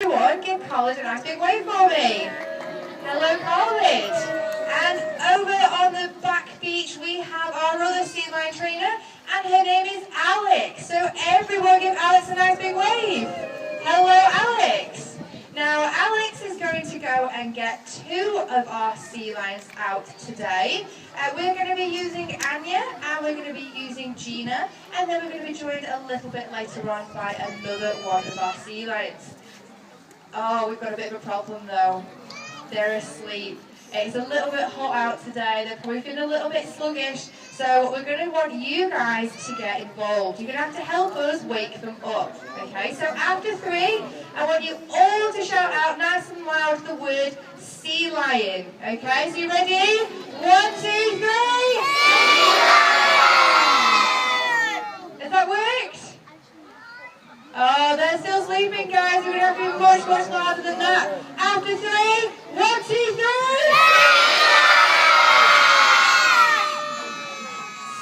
Everyone, give College a nice big wave for me. Hello, College. And over on the back beach, we have our other sea lion trainer, and her name is Alex. So everyone give Alex a nice big wave. Hello, Alex. Now, Alex is going to go and get two of our sea lions out today. We're going to be using Anya, and we're going to be using Gina, and then we're going to be joined a little bit later on by another one of our sea lions. Oh, we've got a bit of a problem though. They're asleep. It's a little bit hot out today. They're probably feeling a little bit sluggish. So we're going to want you guys to get involved. You're going to have to help us wake them up. Okay, so after 3, I want you all to shout out nice and loud the word sea lion. Okay, so you ready? 1, 2, 3. Has that worked? Oh, they're still sleeping, guys. We're going to have to be much, much louder than that. After 3, 1, 2, 3.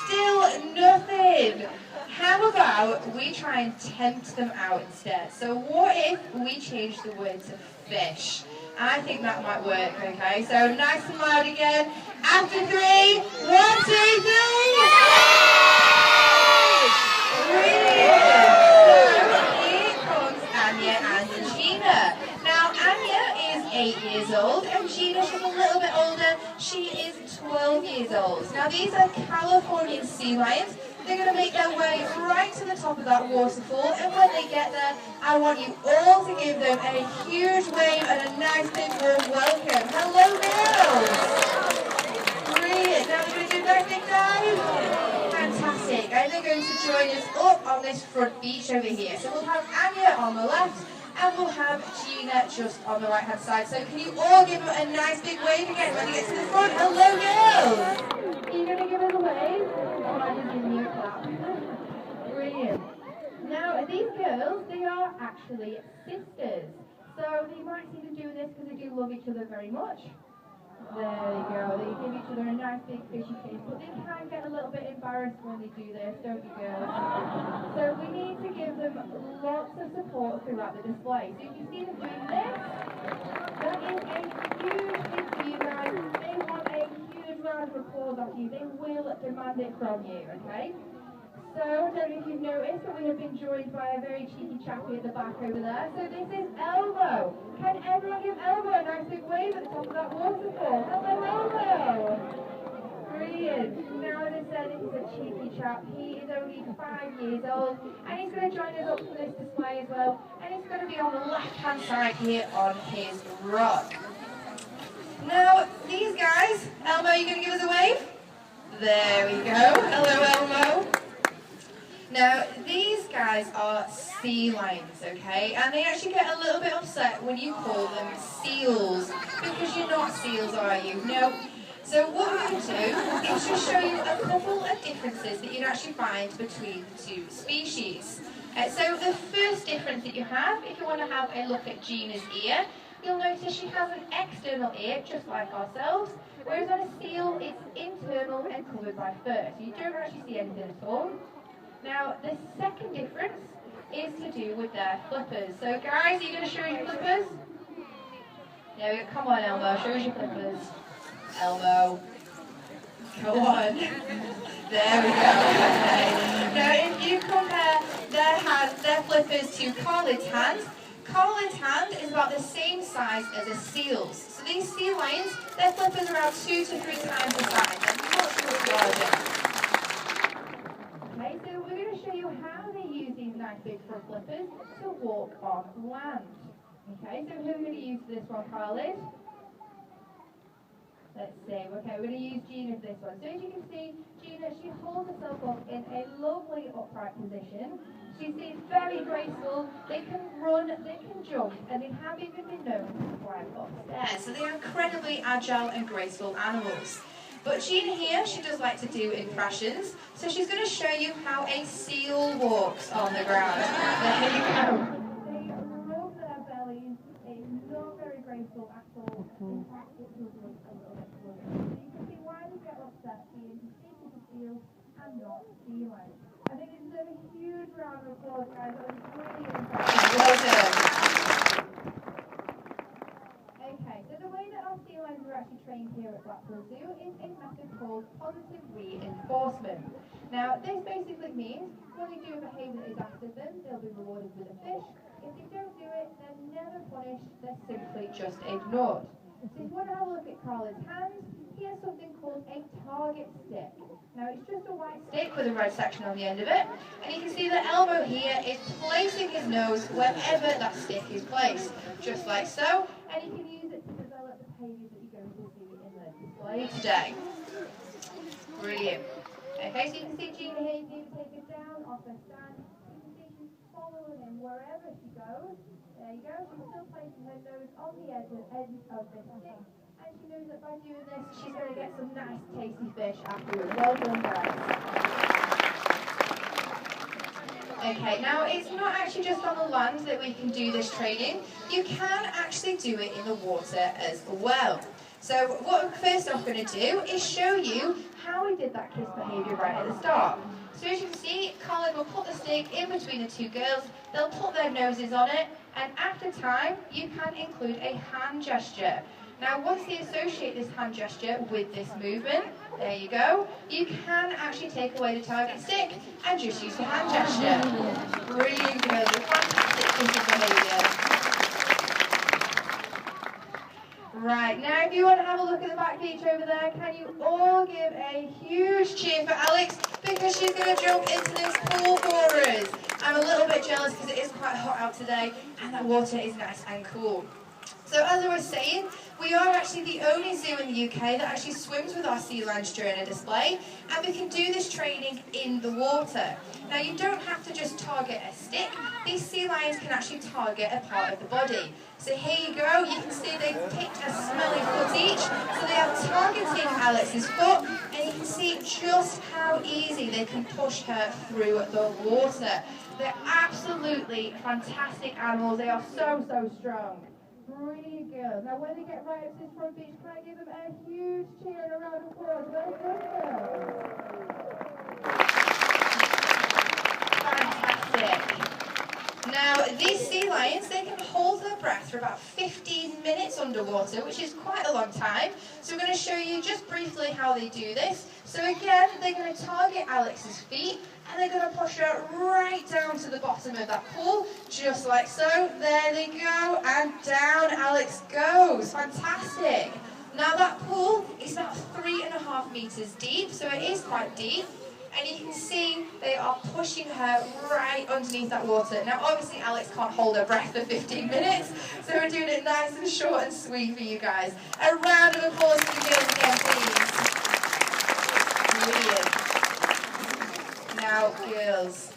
Still nothing. How about we try and tempt them out instead? So what if we change the word to fish? I think that might work, okay? So nice and loud again. After 3, 1, 2, 3. Brilliant. Anya and Gina. Now Anya is 8 years old and Gina, she's a little bit older. She is 12 years old. Now these are Californian sea lions. They're going to make their way right to the top of that waterfall, and when they get there, I want you all to give them a huge wave and a nice big warm welcome. Hello girls! Brilliant. Now we're going to do a nice big dive. Fantastic. And they're going to join us up on this front beach over here. So we'll have Anya on the left and we'll have Gina just on the right hand side. So can you all give them a nice big wave again when you get to the front? Hello girls! Are you going to give us a wave? Or am I just giving you a clap? Brilliant. Now these girls, they are actually sisters. So you might see them do this because they do love each other very much. There you go. They give each other a nice big fishy kiss, but they can get a little bit embarrassed when they do this, don't you girls? So we need to give them lots of support throughout the display. So if you see them doing this, that is a huge thing for you guys. They want a huge round of applause off you. They will demand it from you, okay? So, I don't know if you've noticed, but we have been joined by a very cheeky chappie at the back over there. So this is Elmo. Can everyone give Elmo a nice big wave at the top of that waterfall? Hello, Elmo! Brilliant. Now, as I said, he's a cheeky chap. He is only 5 years old, and he's going to join us up for this display as well. And he's going to be on the left-hand side here on his rock. Now, these guys, Elmo, you going to give us a wave? There we go. Hello, Elmo. Now, these guys are sea lions, okay? And they actually get a little bit upset when you call them seals, because you're not seals, are you? No. So what we're going to do is just show you a couple of differences that you'd actually find between the two species. So the first difference that you have, if you want to have a look at Gina's ear, you'll notice she has an external ear, just like ourselves, whereas on a seal, it's internal and covered by fur. So you don't actually see anything at all. Now, the second difference is to do with their flippers. So, guys, are you going to show us your flippers? There we go. Come on, Elmo. Show us your flippers. Elmo. Go on. There we go. Okay. Now, if you compare their flippers to Khalid's hand, Khalid's hand is about the same size as a seal's. So these sea lions, their flippers are about 2 to 3 times the size. They're much, much larger. Okay, so we're going to show you how they use these nice big front flippers to walk on land. Okay, so who are we going to use for this one, Khalid? Let's see. Okay, we're going to use Gina for this one. So as you can see, Gina, she holds herself up in a lovely upright position. She's very graceful. They can run, they can jump, and they have even been known to climb upstairs. So they are incredibly agile and graceful animals. But Gina here, she does like to do impressions, so she's going to show you how a seal walks on the ground. There you go. They rub their bellies. It's not very graceful at all. In fact, it does look a little bit funny. So you can see why they get upset being speaking to seals and not sea lions. I think it's a huge round of applause, guys. That was really impressive. Well done. actually trained here at Blackpool Zoo is a method called positive reinforcement. Now, this basically means when they do a behaviour that is asked of them, they'll be rewarded with a fish. If they don't do it, they're never punished, they're simply just ignored. So if you want to have a look at Carla's hand, he has something called a target stick. Now it's just a white stick with a red section on the end of it, and you can see that Elmo here is placing his nose wherever that stick is placed, just like so, and you can use it to develop the behaviours that you're going to see in the display today. Brilliant. Okay, so you can see Gina here, you can take it down off her stand. You can see she's following him wherever she goes. There you go, she's still placing her nose on the edge of the stick. And she knows that by doing this, she's going to get some nice tasty fish afterwards. Well done, guys. Okay, now it's not actually just on the land that we can do this training. You can actually do it in the water as well. So what we're first off going to do is show you how we did that kiss behaviour right at the start. So as you can see, Colin will put the stick in between the two girls, they'll put their noses on it, and after time, you can include a hand gesture. Now, once they associate this hand gesture with this movement, there you go, you can actually take away the target stick and just use the hand gesture. Brilliant, girls, a fantastic piece of behaviour. Right, now if you want to have a look at the back beach over there, can you all give a huge cheer for Alex, because she's going to jump into this pool for us. I'm a little bit jealous because it is quite hot out today and that water is nice and cool. So as I was saying, we are actually the only zoo in the UK that actually swims with our sea lions during a display, and we can do this training in the water. Now you don't have to just target a stick, these sea lions can actually target a part of the body. So here you go, you can see they've picked a smelly foot each, so they are targeting Alex's foot, and you can see just how easy they can push her through the water. They're absolutely fantastic animals, they are so, so strong. Brilliant girls. Now when they get right up to this front beach, can I give them a huge cheer and a round of applause? Well done, girls. Fantastic. Now these sea lions, they can hold their breath for about 15 minutes underwater, which is quite a long time. So we're going to show you just briefly how they do this. So again, they're going to target Alex's feet, and they're going to push her right down to the bottom of that pool, just like so. There they go, and down Alex goes. Fantastic. Now that pool is about 3.5 meters deep, so it is quite deep. And you can see they are pushing her right underneath that water. Now obviously Alex can't hold her breath for 15 minutes, so we're doing it nice and short and sweet for you guys. A round of applause for the girls again, please. Brilliant. Now, girls,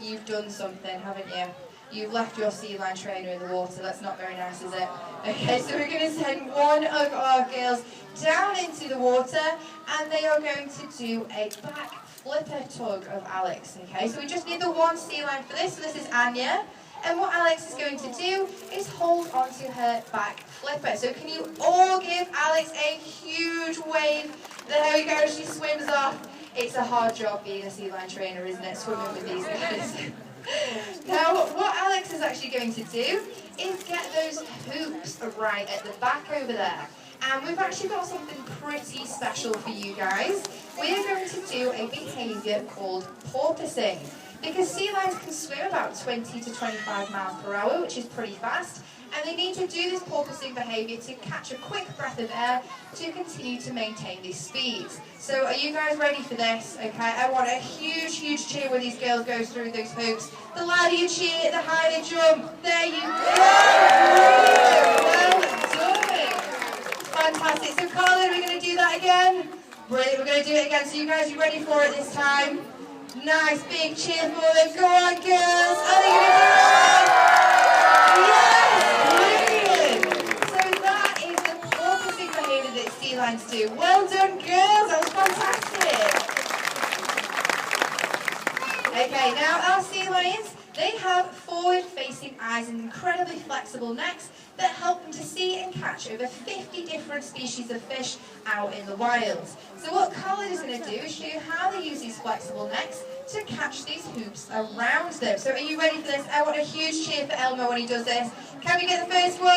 you've done something, haven't you? You've left your sea lion trainer in the water. That's not very nice, is it? Okay, so we're going to send one of our girls down into the water, and they are going to do a back flipper tug of Alex. Okay, so we just need the one sea lion for this. So this is Anya. And what Alex is going to do is hold onto her back flipper. So can you all give Alex a huge wave? There we go, she swims off. It's a hard job being a sea lion trainer, isn't it, swimming with these guys? Now, what Alex is actually going to do is get those hoops right at the back over there. And we've actually got something pretty special for you guys. We're going to do a behaviour called porpoising. Because sea lions can swim about 20 to 25 miles per hour, which is pretty fast. And they need to do this porpoising behaviour to catch a quick breath of air to continue to maintain these speeds. So are you guys ready for this? Okay, I want a huge, huge cheer when these girls go through those hoops. The louder you cheer, the higher they jump. There you go! Well done! Fantastic. So Colin, we're going to do that again? Brilliant, we're going to do it again. So you guys, are you ready for it this time? Nice big cheer for them. Go on, girls! Are they going to do it? Yes! Brilliant! So that is the porpoising behaviour that sea lions do. Well done, girls! That was fantastic! Okay, now our sea lions, they have forward-facing eyes and incredibly flexible necks that help them to see and catch over 50 different species of fish out in the wild. So what Colin is going to do is show you how they use these flexible necks to catch these hoops around them. So are you ready for this? I want a huge cheer for Elmo when he does this. Can we get the first one?